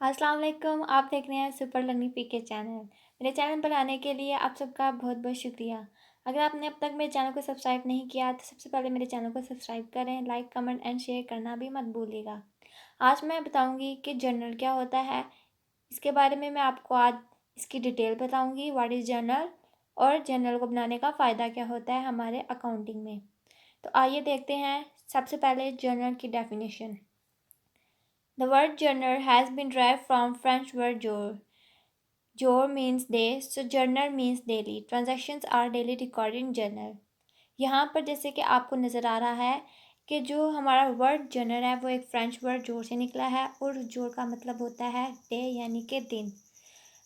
अस्सलाम वालेकुम। आप देख रहे हैं सुपर लर्निंग पीके चैनल। मेरे चैनल पर आने के लिए आप सबका बहुत बहुत शुक्रिया। अगर आपने अब तक मेरे चैनल को सब्सक्राइब नहीं किया तो सबसे पहले मेरे चैनल को सब्सक्राइब करें, लाइक कमेंट एंड शेयर करना भी मत भूलिएगा। आज मैं बताऊंगी कि जर्नल क्या होता है। इसके बारे में मैं आपको आज इसकी डिटेल बताऊंगी, व्हाट इज़ जर्नल, और जर्नल को बनाने का फ़ायदा क्या होता है हमारे अकाउंटिंग में। तो आइए देखते हैं सबसे पहले जर्नल की definition. The word journal has been derived from French word jour. Jour means day, so journal means daily. Transactions are daily recorded in journal. यहाँ पर जैसे कि आपको नज़र आ रहा है कि जो हमारा वर्ड जर्नल है वो एक फ्रेंच वर्ड जोर से निकला है, और जोर का मतलब होता है डे यानी कि दिन।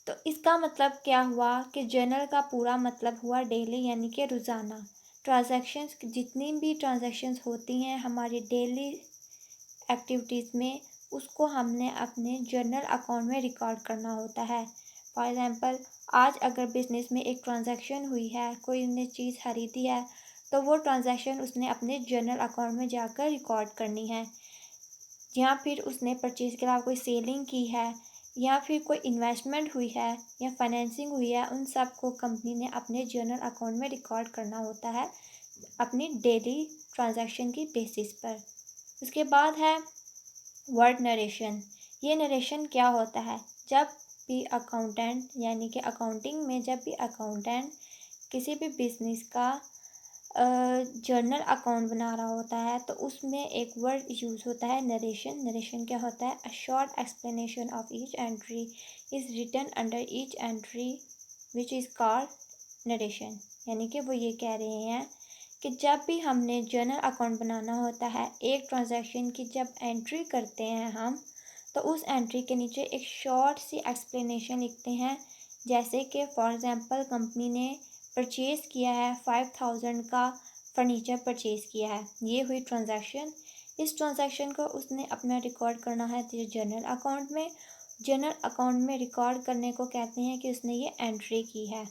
तो इसका मतलब क्या हुआ कि जर्नल का पूरा मतलब हुआ डेली यानी कि रोज़ाना। ट्रांजैक्शंस, जितनी भी ट्रांजैक्शंस होती हैं हमारी डेली एक्टिविटीज़ में, उसको हमने अपने जर्नल अकाउंट में रिकॉर्ड करना होता है। फॉर एग्ज़ाम्पल, आज अगर बिज़नेस में एक ट्रांजैक्शन हुई है, कोई ने चीज़ खरीदी है, तो वो ट्रांजैक्शन उसने अपने जर्नल अकाउंट में जाकर रिकॉर्ड करनी है। या फिर उसने परचेज़ के अलावा कोई सेलिंग की है, या फिर कोई इन्वेस्टमेंट हुई है, या फाइनेंसिंग हुई है, उन सब को कंपनी ने अपने जर्नल अकाउंट में रिकॉर्ड करना होता है अपनी डेली ट्रांजैक्शन की बेसिस पर। उसके बाद है वर्ड नरेशन। ये नरेशन क्या होता है? जब भी अकाउंटेंट यानी कि अकाउंटिंग में जब भी अकाउंटेंट किसी भी बिजनेस का जर्नल अकाउंट बना रहा होता है तो उसमें एक वर्ड यूज़ होता है नरेशन। नरेशन क्या होता है? A short explanation of each entry is written under each entry which is called narration. यानी कि वो ये कह रहे हैं कि जब भी हमने जर्नल अकाउंट बनाना होता है, एक ट्रांजैक्शन की जब एंट्री करते हैं हम, तो उस एंट्री के नीचे एक शॉर्ट सी एक्सप्लेनेशन लिखते हैं। जैसे कि फॉर एग्ज़ाम्पल, कंपनी ने परचेज़ किया है 5000 का फर्नीचर परचेज़ किया है, ये हुई ट्रांजैक्शन। इस ट्रांजैक्शन को उसने अपना रिकॉर्ड करना है जर्नल अकाउंट में। जर्नल अकाउंट में रिकॉर्ड करने को कहते हैं कि उसने ये एंट्री की है।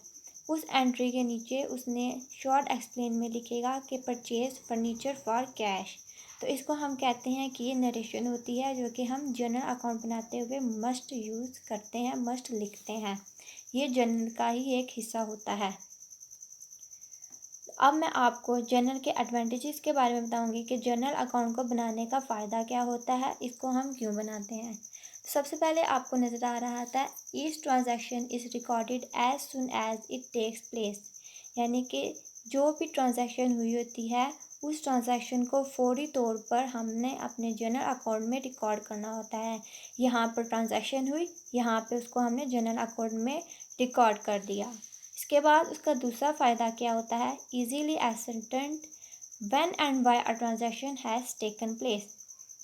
उस एंट्री के नीचे उसने शॉर्ट एक्सप्लेन में लिखेगा कि परचेज फर्नीचर फॉर कैश। तो इसको हम कहते हैं कि ये नरेशन होती है, जो कि हम जर्नल अकाउंट बनाते हुए मस्ट यूज़ करते हैं, मस्ट लिखते हैं। ये जर्नल का ही एक हिस्सा होता है। अब मैं आपको जर्नल के एडवांटेजेस के बारे में बताऊंगी कि जर्नल अकाउंट को बनाने का फ़ायदा क्या होता है, इसको हम क्यों बनाते हैं। सबसे पहले आपको नज़र आ रहा था each transaction is recorded as soon as it takes place. यानी कि जो भी ट्रांजैक्शन हुई होती है उस ट्रांजैक्शन को फौरी तौर पर हमने अपने जर्नल अकाउंट में रिकॉर्ड करना होता है। यहाँ पर ट्रांजैक्शन हुई, यहाँ पे उसको हमने जर्नल अकाउंट में रिकॉर्ड कर दिया। इसके बाद उसका दूसरा फ़ायदा क्या होता है? Easily ascertain when and why a transaction has taken place.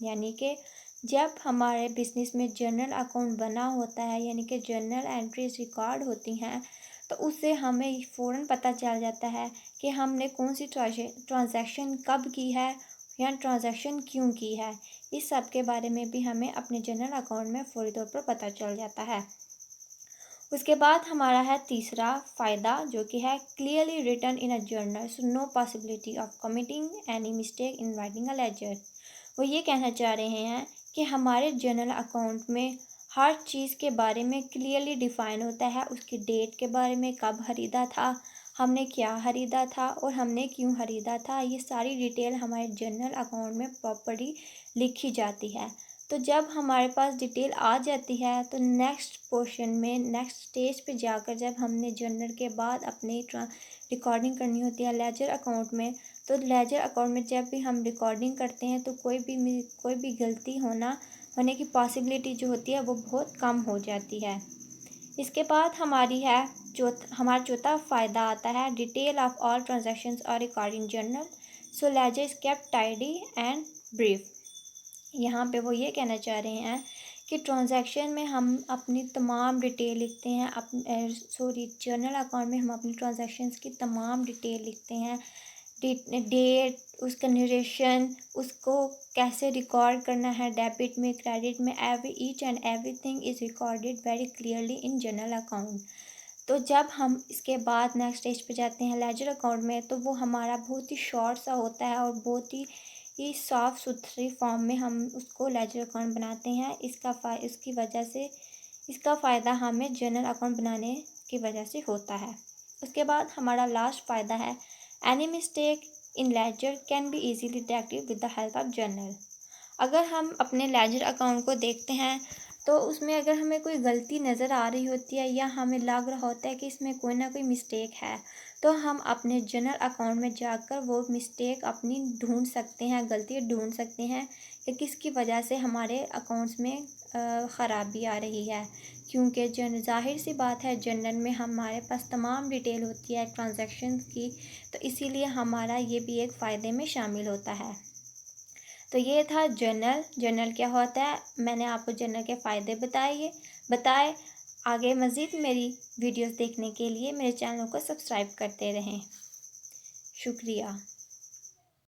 यानी कि जब हमारे बिजनेस में जर्नल अकाउंट बना होता है, यानी कि जर्नल एंट्रीज रिकॉर्ड होती हैं, तो उससे हमें फ़ौरन पता चल जाता है कि हमने कौन सी ट्रांजैक्शन कब की है या ट्रांजैक्शन क्यों की है। इस सब के बारे में भी हमें अपने जर्नल अकाउंट में फ़ौरी तौर पर पता चल जाता है। उसके बाद हमारा है तीसरा फ़ायदा, जो कि है clearly written in a journal so no possibility of committing any mistake in writing a ledger. वो ये कहना चाह रहे हैं कि हमारे जर्नल अकाउंट में हर चीज़ के बारे में क्लियरली डिफ़ाइन होता है, उसकी डेट के बारे में, कब ख़रीदा था, हमने क्या ख़रीदा था और हमने क्यों ख़रीदा था। ये सारी डिटेल हमारे जर्नल अकाउंट में प्रॉपर्ली लिखी जाती है। तो जब हमारे पास डिटेल आ जाती है तो नेक्स्ट पोर्शन में, नेक्स्ट स्टेज पे जाकर जब हमने जर्नल के बाद अपनी रिकॉर्डिंग करनी होती है लेजर अकाउंट में, तो लेजर अकाउंट में जब भी हम रिकॉर्डिंग करते हैं तो कोई भी गलती होने की पॉसिबिलिटी जो होती है वो बहुत कम हो जाती है। इसके बाद हमारा चौथा फ़ायदा आता है detail of all transactions are recording journal so ledger is kept tidy and brief. यहाँ पे वो ये कहना चाह रहे हैं कि ट्रांजैक्शन में हम अपनी तमाम डिटेल लिखते हैं, जर्नल अकाउंट में हम अपनी ट्रांजैक्शंस की तमाम डिटेल लिखते हैं। डेट, उसका नरेशन, उसको कैसे रिकॉर्ड करना है, डेबिट में, क्रेडिट में, each and everything is recorded very clearly in journal account. तो जब हम इसके बाद नेक्स्ट स्टेज पे जाते हैं लेजर अकाउंट में, तो वो हमारा बहुत ही शॉर्ट सा होता है और बहुत ही ही साफ़ सुथरी फॉर्म में हम उसको लेजर अकाउंट बनाते हैं। इसकी वजह से इसका फ़ायदा हमें जनरल अकाउंट बनाने की वजह से होता है। उसके बाद हमारा लास्ट फ़ायदा है, any mistake in ledger can be easily detected with the help of journal. अगर हम अपने लेजर अकाउंट को देखते हैं तो उसमें अगर हमें कोई गलती नज़र आ रही होती है या हमें लग रहा होता है कि इसमें कोई ना कोई मिस्टेक है, तो हम अपने जनरल अकाउंट में जाकर वो मिस्टेक अपनी ढूंढ सकते हैं, गलती ढूंढ सकते हैं कि किसकी वजह से हमारे अकाउंट्स में ख़राबी आ रही है। क्योंकि ज़ाहिर सी बात है, जनरल में हमारे पास तमाम डिटेल होती है ट्रांजैक्शन की, तो इसीलिए हमारा ये भी एक फ़ायदे में शामिल होता है। तो ये था जर्नल क्या होता है, मैंने आपको जर्नल के फ़ायदे बताए। आगे मज़ीद मेरी वीडियोस देखने के लिए मेरे चैनल को सब्सक्राइब करते रहें। शुक्रिया।